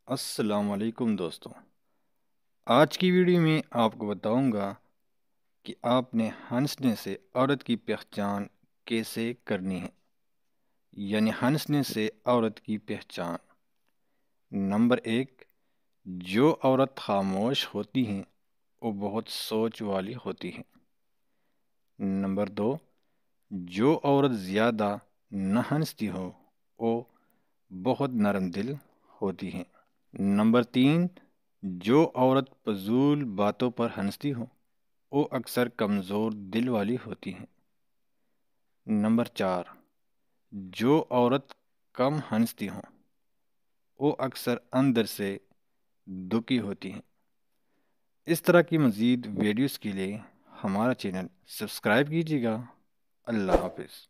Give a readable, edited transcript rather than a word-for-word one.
السلام علیکم دوستوں، آج کی ویڈیو میں آپ کو بتاؤں گا کہ آپ نے ہنسنے سے عورت کی پہچان کیسے کرنی ہے، یعنی ہنسنے سے عورت کی پہچان۔ نمبر 1، جو عورت خاموش ہوتی ہیں وہ بہت سوچ والی ہوتی ہیں۔ نمبر 2، جو عورت زیادہ نہ ہنستی ہو وہ بہت نرم دل ہوتی ہیں۔ نمبر 3، جو عورت فضول باتوں پر ہنستی ہو وہ اکثر کمزور دل والی ہوتی ہیں۔ نمبر 4، جو عورت کم ہنستی ہو وہ اکثر اندر سے دکھی ہوتی ہیں۔ اس طرح کی مزید ویڈیوز کے لیے ہمارا چینل سبسکرائب کیجیے گا۔ اللہ حافظ۔